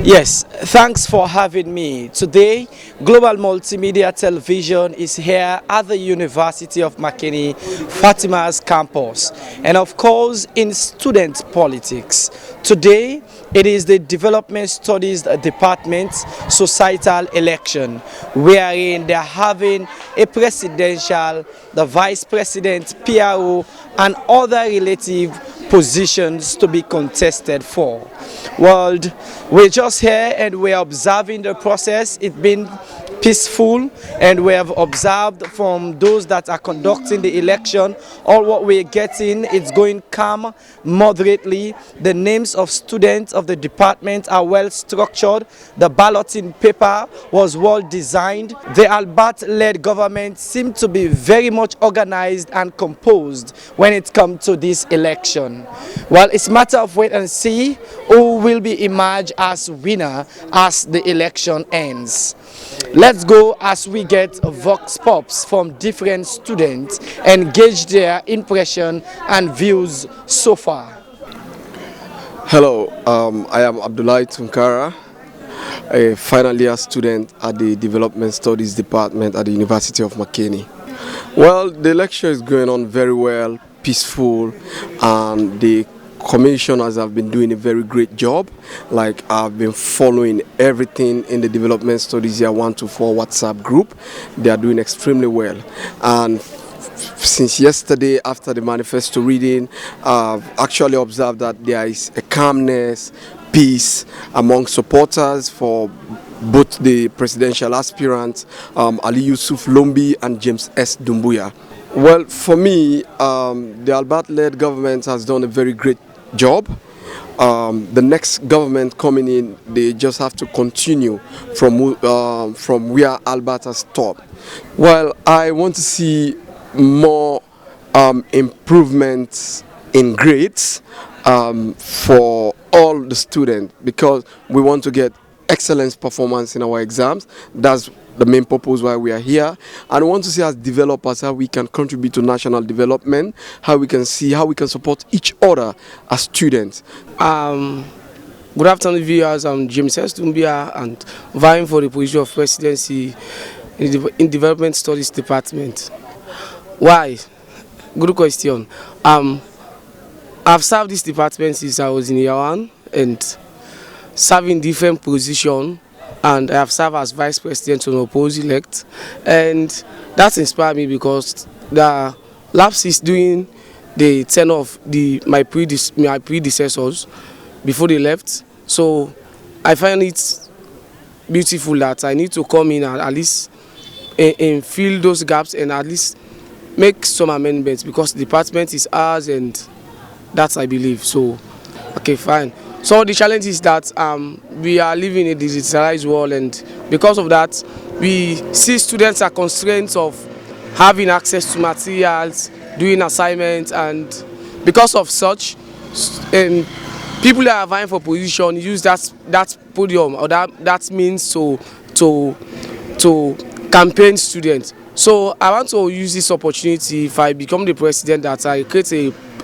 Yes, thanks for having me. Today, Global Multimedia Television is here at the University of Makeni, Fatima's campus, and of course in student politics. Today, it is the Development Studies Department societal election, wherein they are having a presidential, the vice president, PRO, and other relative positions to be contested for. Well, we're just here and we're observing the process. It's been peaceful, and we have observed from those that are conducting the election, all what we're getting, it's going calm, moderately. The names of students of the department are well structured. The balloting paper was well designed. The Albert-led government seemed to be very much organized and composed when it comes to this election. Well, it's a matter of wait and see who will be emerged as winner as the election ends. Let's go as we get vox pops from different students and gauge their impression and views so far. Hello, I am Abdullahi Tunkara, a final year student at the Development Studies Department at the University of Makeni. Well, the lecture is going on very well, peaceful, and the commissioners have been doing a very great job. Like, I've been following everything in the Development Studies Year 124 WhatsApp group. They are doing extremely well. And since yesterday, after the manifesto reading, I've actually observed that there is a calmness, peace among supporters for both the presidential aspirants, Ali Yusuf Lombi and James S. Dumbuya. Well, for me, the Albert-led government has done a very great job. The next government coming in, they just have to continue from where Albert has stopped. Well, I want to see more improvements in grades for all the students, because we want to get excellence performance in our exams. That's the main purpose why we are here, and we want to see as developers how we can contribute to national development, how we can see how we can support each other as students. Good afternoon, viewers. I'm James S. Dumbia and vying for the position of presidency in Development Studies Department. Why? Good question. I've served this department since I was in year 1 and serving different positions. And I have served as vice president on Oppose Elect, and that inspired me because the lapses during the tenure of my predecessors before they left. So I find it beautiful that I need to come in and at least and fill those gaps and at least make some amendments, because the department is ours, and that's I believe. So okay, fine. So the challenge is that we are living in a digitalized world, and because of that, we see students are constrained of having access to materials, doing assignments, and because of such, people that are vying for position use that podium or that means to campaign students. So I want to use this opportunity, if I become the president, that I create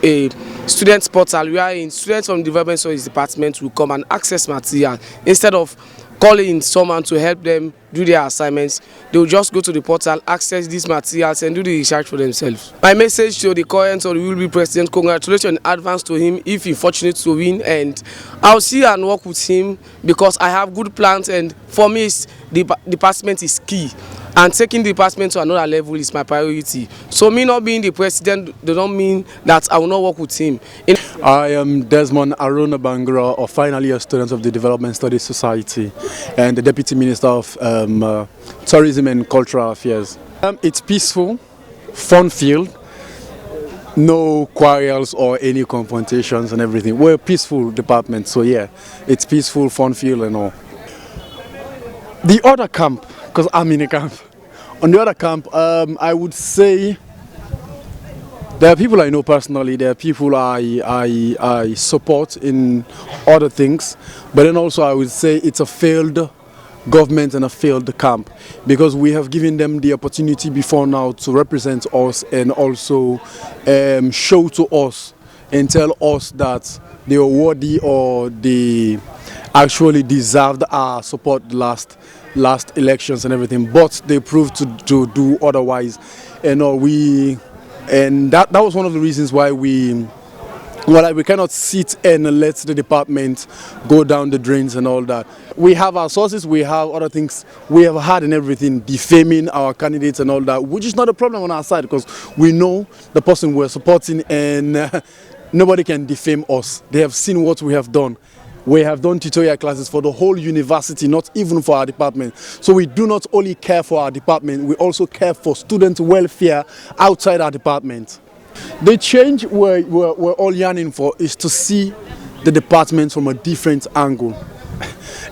a students portal where students from the Development Studies Department will come and access material. Instead of calling someone to help them do their assignments, they will just go to the portal, access these materials, and do the research for themselves. My message to the current or the will-be president: congratulations in advance to him if he's fortunate to win, and I'll see and work with him because I have good plans, and for me the department is key. And taking the department to another level is my priority. So me not being the president does not mean that I will not work with him. I am Desmond Aruna Bangura, a final year student of the Development Studies Society and the Deputy Minister of Tourism and Cultural Affairs. It's peaceful, fun-filled, no quarrels or any confrontations and everything. We're a peaceful department, so yeah, it's peaceful, fun-filled and all. The other camp, because I'm in a camp. On the other camp, I would say there are people I know personally, there are people I support in other things, but then also I would say it's a failed government and a failed camp, because we have given them the opportunity before now to represent us and also show to us and tell us that they are worthy or they actually deserved our support last elections and everything, but they proved to do otherwise. And that was one of the reasons why we cannot sit and let the department go down the drains and all that. We have our sources, we have other things we have had and everything, defaming our candidates and all that, which is not a problem on our side because we know the person we're supporting, and nobody can defame us. They have seen what we have done. We have done tutorial classes for the whole university, not even for our department. So we do not only care for our department, we also care for student welfare outside our department. The change we're all yearning for is to see the department from a different angle.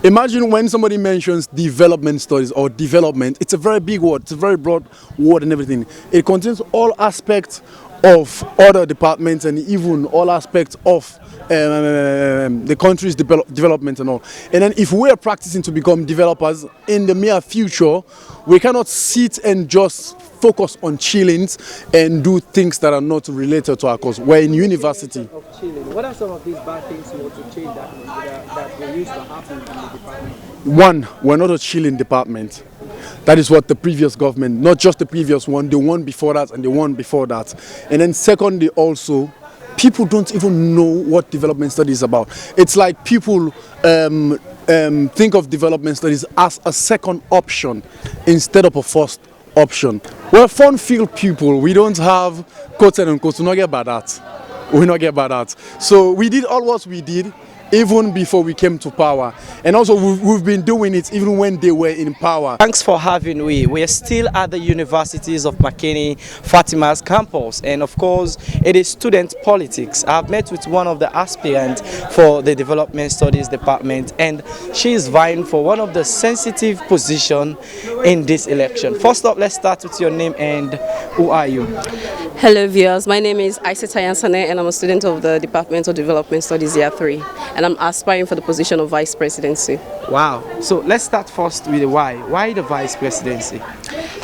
Imagine when somebody mentions development studies or development, it's a very big word, it's a very broad word and everything. It contains all aspects of other departments and even all aspects of the country's development and all. And then if we are practicing to become developers in the near future, we cannot sit and just focus on chillings and do things that are not related to our course. We're in university. What are some of these bad things you want to change that we used to happen in the department? One, we're not a chilling department. That is what the previous government, not just the previous one, the one before that and the one before that. And then secondly also, people don't even know what development studies is about. It's like people think of development studies as a second option instead of a first option. We're fun-filled people. We don't have quotes and quotes. We not get about that. We not get about that. So we did all what we did even before we came to power, and also we've been doing it even when they were in power. Thanks for having me. We are still at the Universities of Makeni Fatima's campus, and of course it is student politics. I've met with one of the aspirants for the Development Studies Department, and she is vying for one of the sensitive positions in this election. First up, let's start with your name and who are you? Hello viewers, my name is Aisata Yansane and I'm a student of the Department of Development Studies Year 3, and I'm aspiring for the position of Vice Presidency. Wow, so let's start first with the why. Why the Vice Presidency?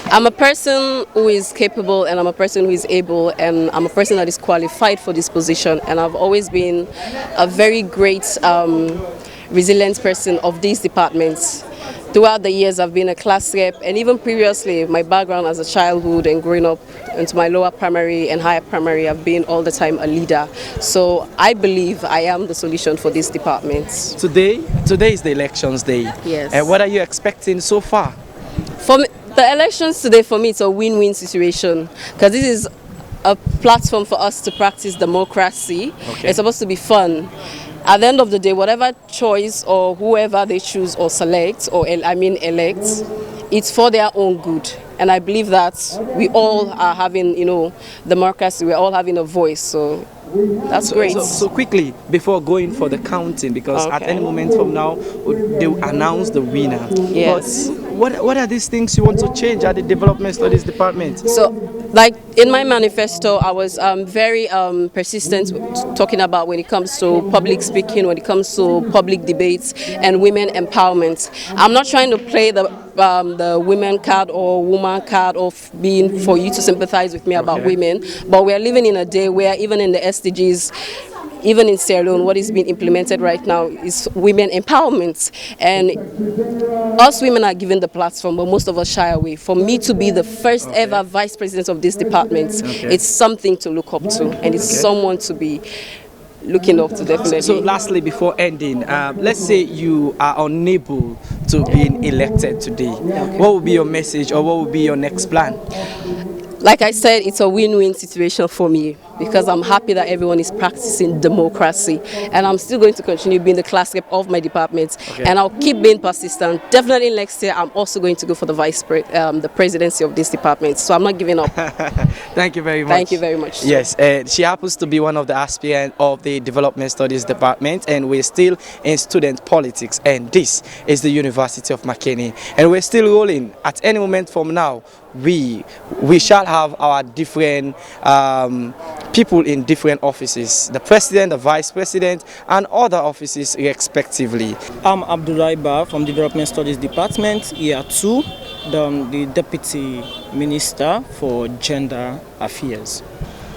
I'm a person who is capable, and I'm a person who is able, and I'm a person that is qualified for this position, and I've always been a very great resilient person of these departments. Throughout the years, I've been a class rep, and even previously, my background as a childhood and growing up into my lower primary and higher primary, I've been all the time a leader. So I believe I am the solution for these departments. Today is the elections day. Yes. And what are you expecting so far? For me, the elections today, for me, it's a win-win situation, because this is a platform for us to practice democracy. Okay. It's supposed to be fun. At the end of the day, whatever choice or whoever they choose or select, or elect, it's for their own good. And I believe that we all are having, democracy, we're all having a voice. So that's great. So quickly, before going for the counting, because at any moment from now, they will announce the winner. Yes. But what are these things you want to change at the Development Studies Department? So, like in my manifesto, I was very persistent talking about when it comes to public speaking, when it comes to public debates and women empowerment. I'm not trying to play the women card or woman card of being for you to sympathize with me about women, but we are living in a day where even in the SDGs, even in Sierra Leone, what is being implemented right now is women empowerment. And us women are given the platform, but most of us shy away. For me to be the first ever vice president of this department, it's something to look up to, and it's someone to be looking up to, definitely. So lastly, before ending, let's say you are unable to be elected today. What would be your message, or what would be your next plan? Like I said, it's a win-win situation for me, because I'm happy that everyone is practicing democracy, and I'm still going to continue being the class rep of my department, and I'll keep being persistent. Definitely next year, I'm also going to go for the presidency of this department, so I'm not giving up. Thank you very much. Thank you very much. Yes, she happens to be one of the aspirants of the Development Studies Department, and we're still in student politics, and this is the University of Makeni, and we're still rolling. At any moment from now, we shall have our different people in different offices, the president, the vice president, and other offices respectively. I'm Abdullah Ba from Development Studies Department, Year 2, the Deputy Minister for Gender Affairs.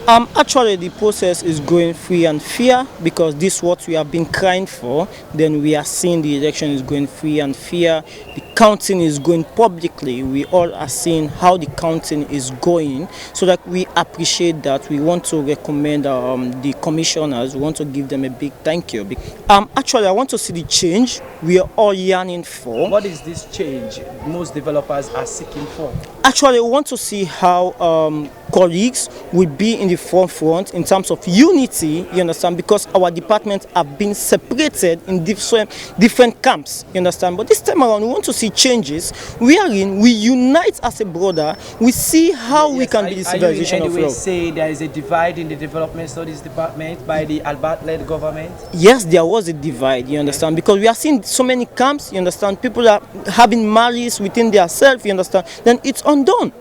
Actually, the process is going free and fair because this is what we have been crying for. Then we are seeing the election is going free and fair. The counting is going publicly. We all are seeing how the counting is going, so that we appreciate that. We want to recommend the commissioners. We want to give them a big thank you. Actually, I want to see the change we are all yearning for. What is this change most developers are seeking for? Actually, we want to see how colleagues will be in the forefront in terms of unity, you understand, because our departments have been separated in different camps, you understand. But this time around, we want to see changes wherein we unite as a brother. We see how we can be the civilization of love. Are you in any way say there is a divide in the development studies department by the Albert-led government? Yes, there was a divide, you understand, because we are seeing so many camps, you understand. People are having malice within themselves, you understand. Then it's undone.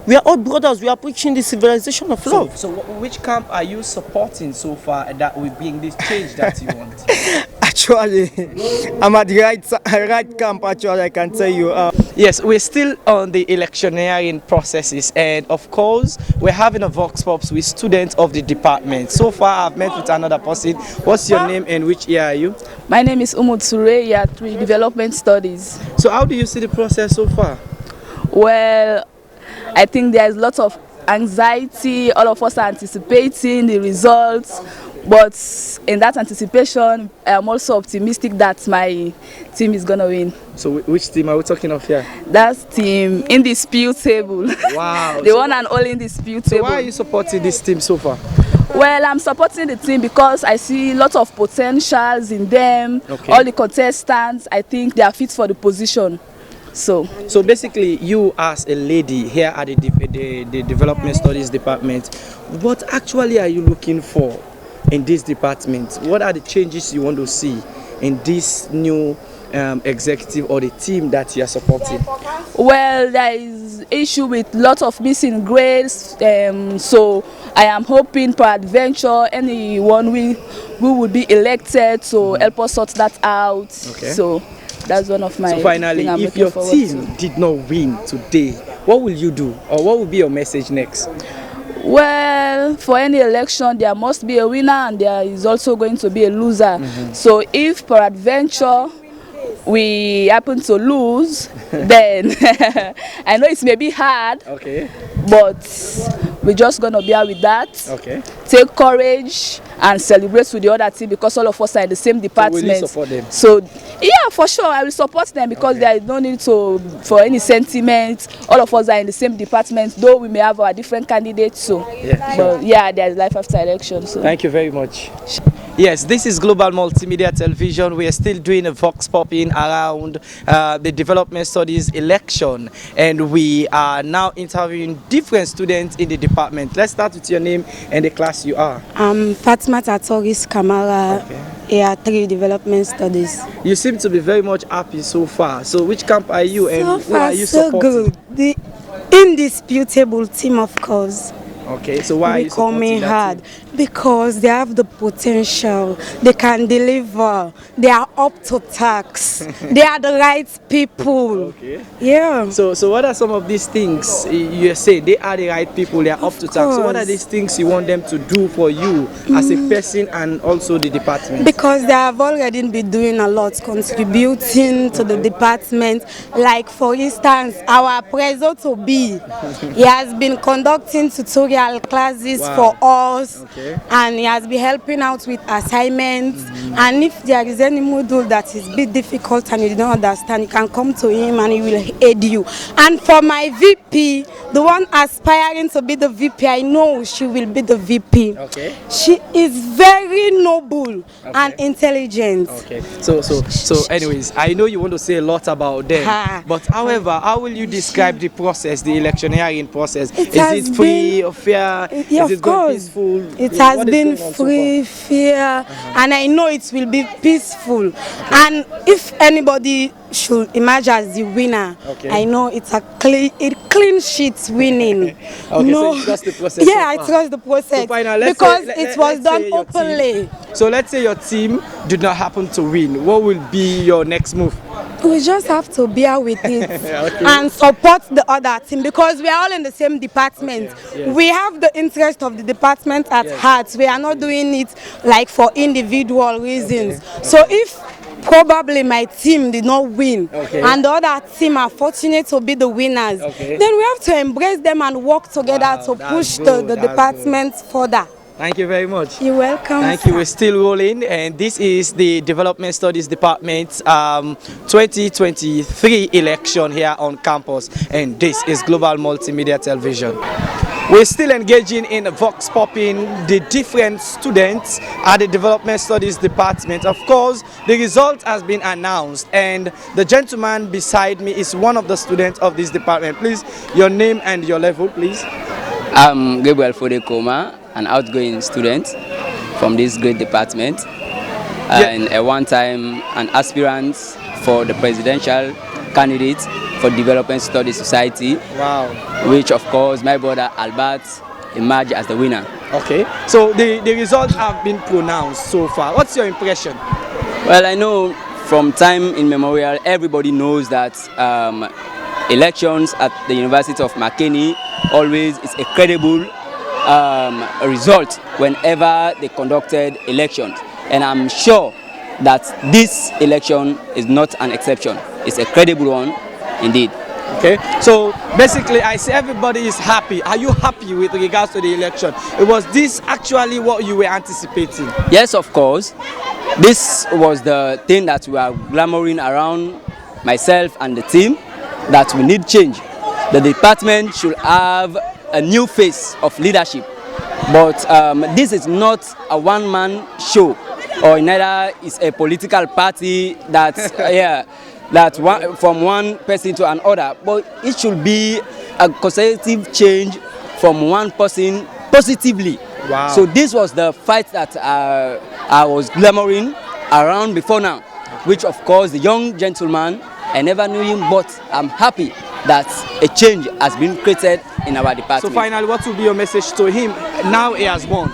We are all brothers. We are preaching the civilization of love. So which camp are you supporting so far that will bring this change that you want? Actually, I'm at the right camp, actually, I can tell you. Yes, we're still on the electioneering processes, and of course, we're having a vox pops with students of the department. So far, I've met with another person. What's your name and which year are you? My name is Umut Sure, year 3, Development Studies. So how do you see the process so far? Well, I think there's lots of anxiety. All of us are anticipating the results, but in that anticipation, I'm also optimistic that my team is gonna win. So which team are we talking of here? That's team Indisputable. Wow. The one and only Indisputable. So why are you supporting this team so far? Well, I'm supporting the team because I see lots of potentials in them. Okay. All the contestants, I think they are fit for the position. So basically, you as a lady here at the Development Studies Department, what actually are you looking for in this department? What are the changes you want to see in this new executive or the team that you are supporting? Well, there is issue with lots of missing grades, so I am hoping peradventure anyone who would be elected to help us sort that out. Okay. So that's one of my. So finally, if your team did not win today, what will you do, or what will be your message next? Well, for any election, there must be a winner and there is also going to be a loser. So if peradventure we happen to lose, then I know it may be hard, Okay. but we're just gonna bear with that. Okay. Take courage and celebrate with the other team because all of us are in the same department. So will you support them? So yeah, for sure, I will support them because there is no need for any sentiment. All of us are in the same department, though we may have our different candidates. So Yeah. but yeah, there is life after election. So Thank you very much. Yes, this is Global Multimedia Television. We are still doing a vox popping around the Development Studies election, and we are now interviewing different students in the department. Let's start with your name and the class you are. I'm Fatima Tatoris Kamara, Year 3 Development Studies. You seem to be very much happy so far. So which camp are you and So who are far, you so supporting? good. The indisputable team, of course. Okay, so why are you supporting Coming that hard team? because they have the potential, they can deliver, they are up to tax, they are the right people. Okay. Yeah. So what are some of these things you say they are the right people, they are up to task? So what are course. these things you want them to do for you as a person and also the department? Because they have already been doing a lot, contributing to the department. Like for instance, our Prezo to be, he has been conducting tutorial classes for us, and he has been helping out with assignments. And if there is any module that is a bit difficult and you don't understand, you can come to him and he will aid you. And for my VP, the one aspiring to be the VP, I know she will be the VP. Okay. She is very noble and intelligent. Okay. So anyways, I know you want to say a lot about them, Ha. but however, how will you describe the process, the electioneering process? It Is has it free been- or fair? Yeah, Is of it going course. peaceful? It What has is been going on so free, fair, and I know it will be peaceful. And if anybody should emerge as the winner, I know it's a clean sheet winning. Okay, so you trust the process Yeah, so I far. trust the process So final, let's because say- it was let's done say your openly. So let's say your team did not happen to win. What will be your next move? We just have to bear with it and support the other team because we are all in the same department. We have the interest of the department at heart. We are not doing it like for individual reasons. So if probably my team did not win and the other team are fortunate to be the winners, then we have to embrace them and work together to push the department further. Thank you very much. You're welcome. Thank you. We're still rolling, and this is the Development Studies Department 2023 election here on campus, and this is Global Multimedia Television. We're still engaging in vox popping the different students at the Development Studies Department. Of course, the result has been announced, and the gentleman beside me is one of the students of this department. Please, your name and your level, please. I'm Gabriel Fodekoma, an outgoing student from this great department, and at one time an aspirant for the presidential candidate for Development Studies Society. Wow. Which of course my brother Albert emerged as the winner. Okay, so the results have been pronounced so far. What's your impression? Well, I know from time immemorial everybody knows that elections at the University of Makeni always is a credible result whenever they conducted elections, and I'm sure that this election is not an exception. It's a credible one indeed. Okay, so basically I see everybody is happy. Are you happy with regards to the election? Was this actually what you were anticipating? Yes, of course. This was the thing that we are glamoring around, myself and the team, that we need change. The department should have a new face of leadership, but this is not a one-man show, or neither is a political party that from one person to another, but it should be a consecutive change from one person positively. Wow. So this was the fight that I was glamoring around before now, which of course the young gentleman, I never knew him, but I'm happy that a change has been created in our department. So finally, what will be your message to him now he has won?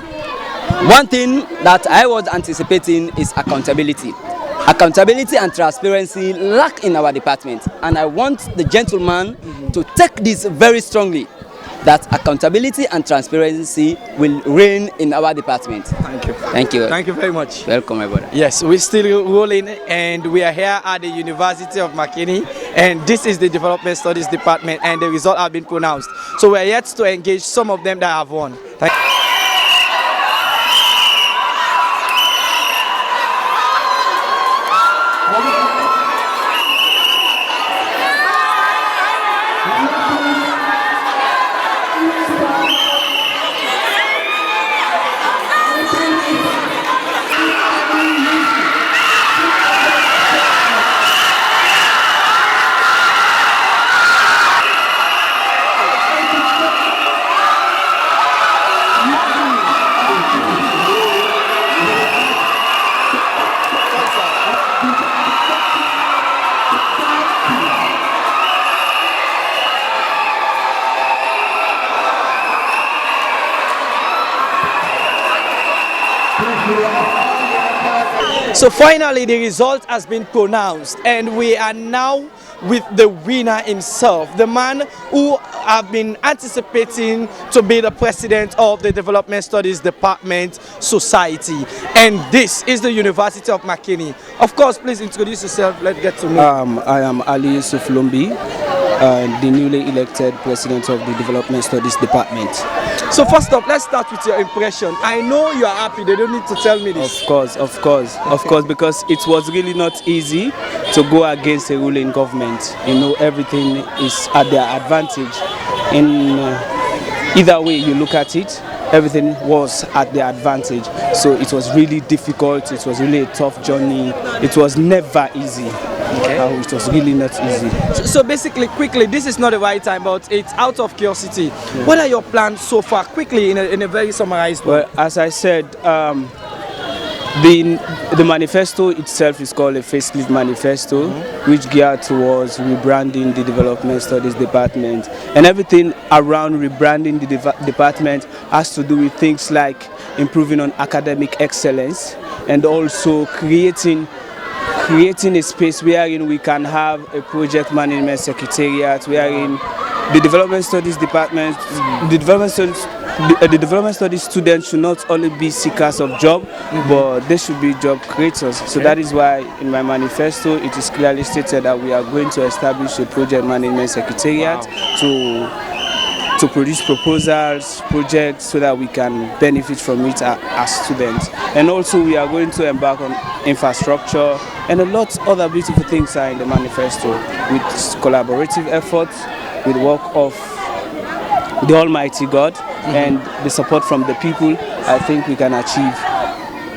One thing that I was anticipating is accountability. Accountability and transparency lack in our department, and I want the gentleman to take this very strongly, that accountability and transparency will reign in our department. Thank you. Thank you. Thank you very much. Welcome, my brother. Yes, we're still rolling, and we are here at the University of Makeni, and this is the Development Studies Department, and the results have been pronounced. So we're yet to engage some of them that have won. Thank you. So finally the result has been pronounced, and we are now with the winner himself, the man who have been anticipating to be the president of the Development Studies Department Society, and this is the University of Makeni. Of course, please introduce yourself. Let's get to know. I am Ali Yusuf Lumbi, the newly elected president of the Development Studies Department. So first off, let's start with your impression. I know you are happy. They don't need to tell me this. Of course, because it was really not easy to go against a ruling government. You know, everything is at their advantage. In either way you look at it, everything was at their advantage. So it was really difficult. It was really a tough journey. It was never easy. Okay. It was really not easy. So basically, quickly, this is not the right time, but it's out of curiosity. Yeah. What are your plans so far? Quickly, in a very summarized way. Well, as I said, the manifesto itself is called a facelift manifesto, which geared towards rebranding the Development Studies Department, and everything around rebranding the department has to do with things like improving on academic excellence and also creating creating a space wherein we can have a project management secretariat, wherein the development studies department, the development studies students should not only be seekers of job, but they should be job creators. So that is why in my manifesto it is clearly stated that we are going to establish a project management secretariat to produce proposals, projects, so that we can benefit from it as students. And also we are going to embark on infrastructure and a lot of other beautiful things are in the manifesto with collaborative efforts, with work of the Almighty God and the support from the people. I think we can achieve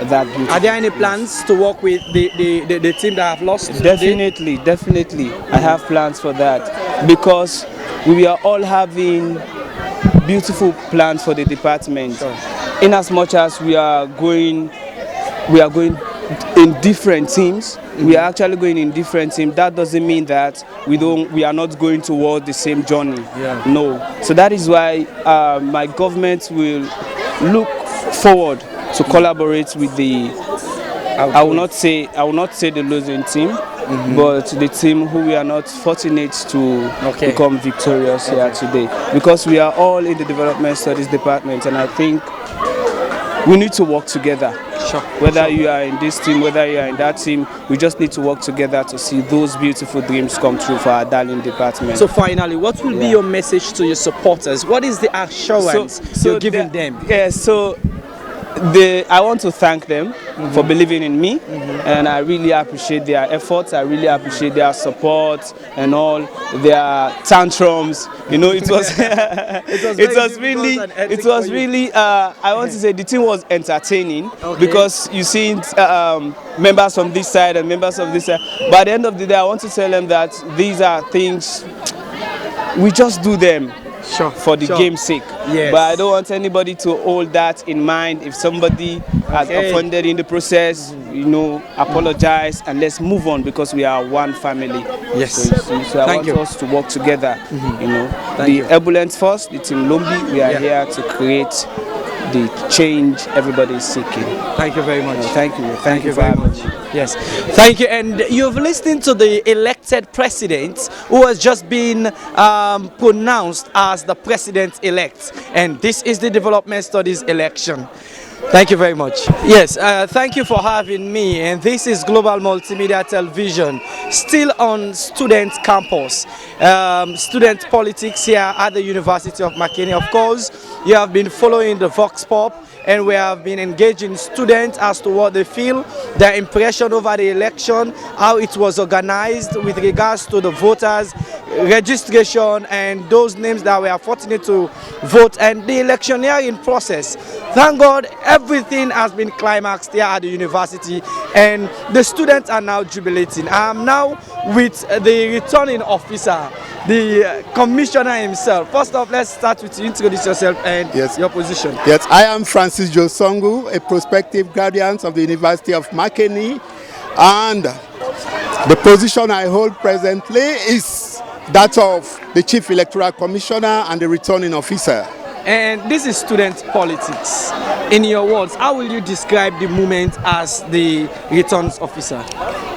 that beautiful. Are there any plans to work with the team that have lost? Definitely, definitely. I have plans for that because we are all having beautiful plans for the department. In as much as we are going in different teams. We are actually going in different teams. That doesn't mean that we are not going towards the same journey. No. So that is why my government will look forward to collaborate with the I will not say the losing team, but the team who we are not fortunate to become victorious here today, because we are all in the development studies department, and I think we need to work together. Whether you are in this team, whether you are in that team, we just need to work together to see those beautiful dreams come true for our darling department. So finally, what will be your message to your supporters? What is the assurance you're giving them? So I want to thank them for believing in me, and I really appreciate their efforts. I really appreciate their support and all their tantrums. You know, it was it was really I want to say the team was entertaining because you see members from this side and members of this side. But at the end of the day, I want to tell them that these are things we just do them. For the game's sake. But I don't want anybody to hold that in mind. If somebody has offended in the process, you know, apologize and let's move on, because we are one family. So I want us to work together. You know, the Ebullient Force, the Team Lombi, we are here to create the change everybody is seeking. Thank you very much. Thank you. Thank you very much. Yes, thank you. And you've listened to the elected president who has just been pronounced as the president-elect, and this is the Development Studies election. Thank you very much. Yes, thank you for having me, and this is Global Multimedia Television, still on student campus, student politics here at the University of Makeni. Of course, you have been following the Vox Pop, and we have been engaging students as to what they feel, their impression over the election, how it was organized with regards to the voters, registration, and those names that were fortunate to vote, and the electioneering process. Thank God everything has been climaxed here at the university, and the students are now jubilating. I am now with the returning officer, the commissioner himself. First off, let's start with you. Introduce yourself and your position. Yes, I am Francis Josongu, a prospective guardian of the University of Makeni, and the position I hold presently is that of the Chief Electoral Commissioner and the returning officer. And this is student politics. In your words, how will you describe the movement as the returns officer?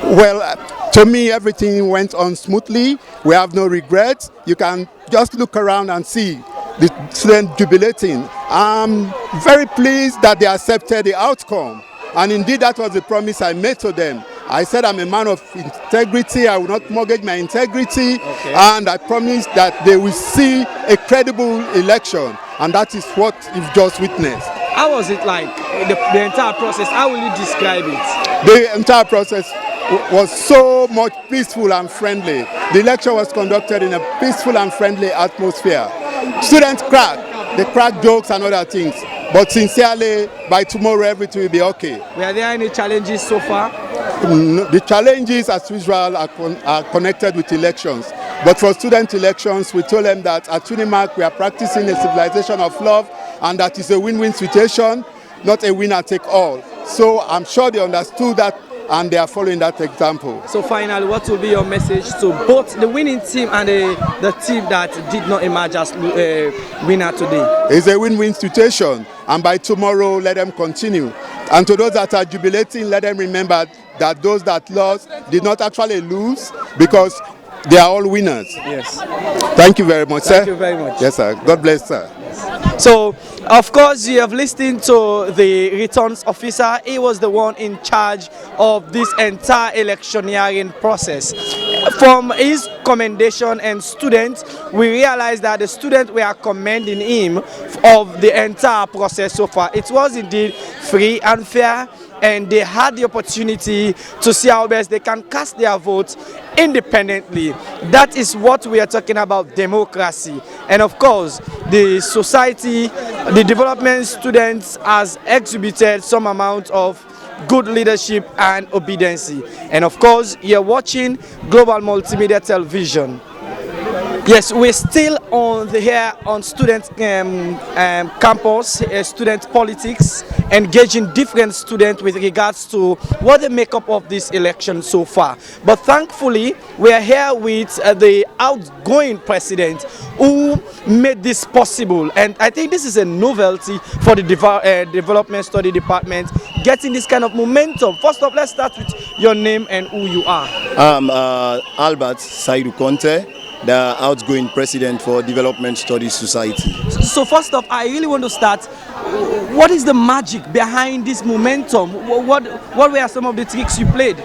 Well, to me, everything went on smoothly. We have no regrets. You can just look around and see the students jubilating. I'm very pleased that they accepted the outcome. And indeed, that was the promise I made to them. I said I'm a man of integrity. I will not mortgage my integrity. And I promised that they will see a credible election. And that is what you've just witnessed. How was it like, the entire process? How will you describe it? The entire process was so much peaceful and friendly. The election was conducted in a peaceful and friendly atmosphere. Students cracked. They cracked jokes and other things. But sincerely, by tomorrow everything will be okay. Were there any challenges so far? The challenges, as usual, are connected with elections. But for student elections, we told them that at Unimark we are practicing a civilization of love, and that is a win-win situation, not a winner-take-all. So I'm sure they understood that, and they are following that example. So finally, what will be your message to both the winning team and the team that did not emerge as winner today? It's a win-win situation, and by tomorrow, let them continue. And to those that are jubilating, let them remember that those that lost did not actually lose, because they are all winners. Yes. Thank you very much, sir. Thank you very much. Yes, sir. God bless, sir. So, of course, you have listened to the returns officer. He was the one in charge of this entire electioneering process. From his commendation and students, we realized that the students were commending him of the entire process so far. It was indeed free and fair, and they had the opportunity to see how best they can cast their votes independently. That is what we are talking about, democracy. And of course, the society, the development students has exhibited some amount of good leadership and obedience. And of course, you're watching Global Multimedia Television. Yes, we're still on here on student campus, student politics, engaging different students with regards to what the makeup of this election so far. But thankfully, we are here with the outgoing president who made this possible. And I think this is a novelty for the development study department, getting this kind of momentum. First off, let's start with your name and who you are. I'm Albert Saidu Conte, the outgoing president for Development Studies Society. So first off, I really want to start. What is the magic behind this momentum? What were some of the tricks you played?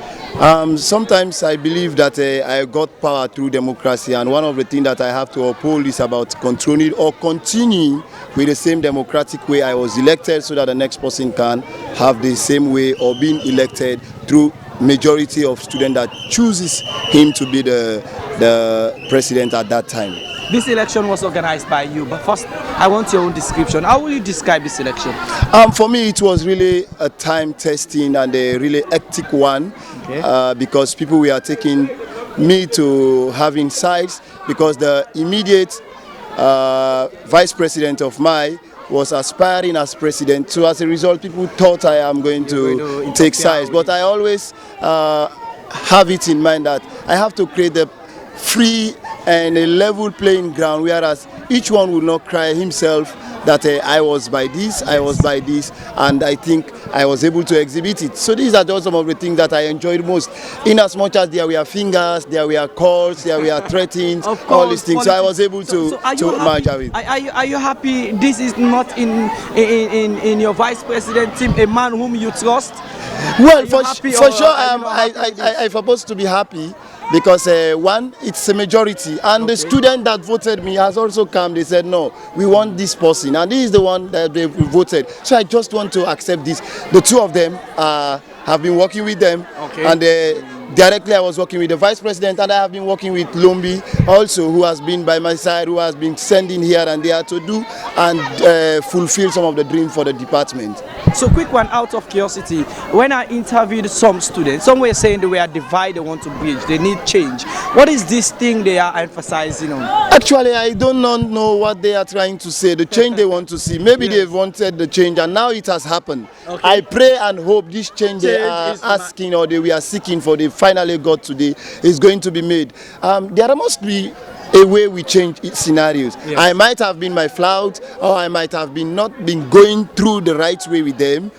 Sometimes I believe that I got power through democracy, and one of the things that I have to uphold is about controlling or continuing with the same democratic way I was elected, so that the next person can have the same way or being elected through majority of students that chooses him to be the president at that time. This election was organized by you, but first I want your own description. How will you describe this election? For me, it was really a time testing and a really hectic one, okay. Because people were taking me to have insights, because the immediate vice president of mine was aspiring as president. So as a result, people thought I am going to take sides. But I always have it in mind that I have to create a free and a level playing ground, whereas each one will not cry himself that I was by this, I was by this, and I think I was able to exhibit it. So these are just some of the things that I enjoyed most. In as much as there were fingers, there were calls, there were threatenings, all these things. So I was able to manage it. Are you happy this is not in your vice president team, a man whom you trust? Well, for sure, I'm supposed to be happy, because one, it's a majority, and okay. The student that voted me has also come. They said, no, we want this person, and this is the one that they voted. So I just want to accept this. The two of them have been working with them, okay. And directly I was working with the vice president, and I have been working with Lombi also, who has been by my side, who has been sending here and there to do and fulfill some of the dream for the department. So quick one, out of curiosity, when I interviewed some students, some were saying they were divided, they want to bridge, they need change. What is this thing they are emphasizing on? Actually, I do not know what they are trying to say, the change they want to see. Maybe yes. They wanted the change, and now it has happened. Okay. I pray and hope this change they are asking or they were seeking for, they finally got today, is going to be made. There must be a way we change scenarios. Yes. I might have been my flout, or I might have been not been going through the right way with them,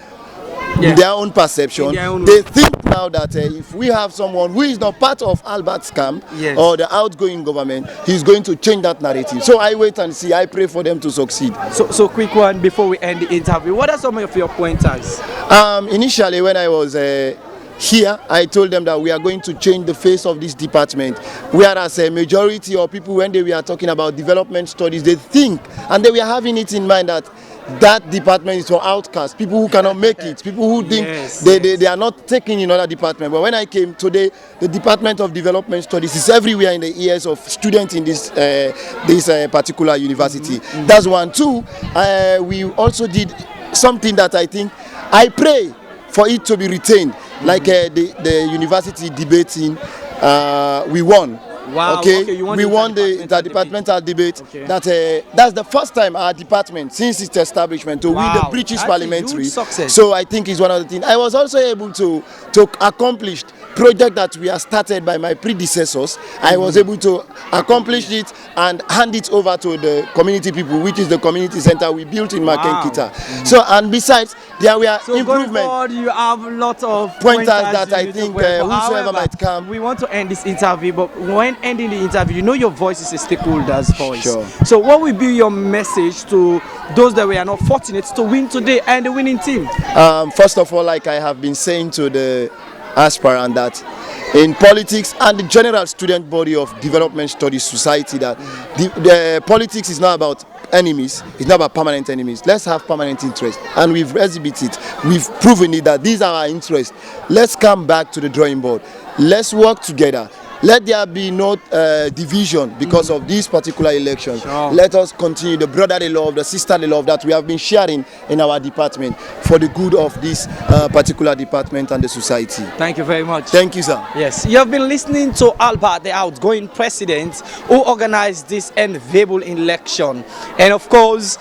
yeah. In their own perception. They think now that if we have someone who is not part of Albert's camp, yes. Or the outgoing government, he's going to change that narrative. So I wait and see. I pray for them to succeed. So quick one before we end the interview. What are some of your pointers? Initially, when I was here, I told them that we are going to change the face of this department, whereas a majority of people, when they were talking about development studies, they think, and they were having it in mind, that that department is for outcasts, people who cannot make it, people who think yes, they are not taking in other department. But when I came today, the Department of Development Studies is everywhere in the ears of students in this particular university. Mm-hmm. That's one. Two, we also did something that I think, I pray for it to be retained, like the university debating, we won. Wow. Okay, we won the departmental debate. Okay. That's the first time our department, since its establishment, to win the British parliamentary. So I think it's one of the things. I was also able to accomplish project that we have started by my predecessors, I was able to accomplish it and hand it over to the community people, which is the community center we built in Makenkita. So, and besides, there were improvements. Going forward, you have lots of pointers that I think whosoever might come. We want to end this interview, but when ending the interview, you know your voice is a stakeholder's voice. Sure. So what will be your message to those that were not fortunate to win today and the winning team? First of all, like I have been saying to the aspirant, that in politics and the general student body of Development Studies Society, that the politics is not about enemies, it's not about permanent enemies. Let's have permanent interest, and we've exhibited, we've proven it that these are our interests. Let's come back to the drawing board. Let's work together. Let there be no division because of these particular elections. Sure. Let us continue the brotherly love, the sisterly love that we have been sharing in our department for the good of this particular department and the society. Thank you very much. Thank you, sir. Yes, you have been listening to Albert, the outgoing president who organized this enviable election. And of course,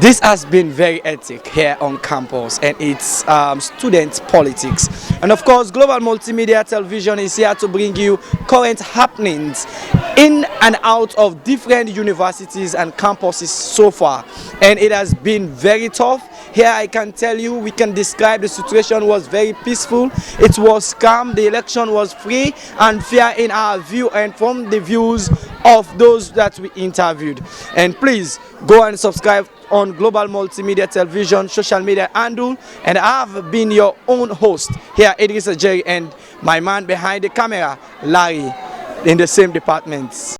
this has been very hectic here on campus, and it's student politics. And of course, Global Multimedia Television is here to bring you current happenings in and out of different universities and campuses so far. And it has been very tough. Here I can tell you, we can describe the situation was very peaceful. It was calm. The election was free and fair in our view and from the views of those that we interviewed. And please go and subscribe on Global Multimedia Television social media handle. And I have been your own host here, Idris Ajay, and my man behind the camera, Larry, in the same departments.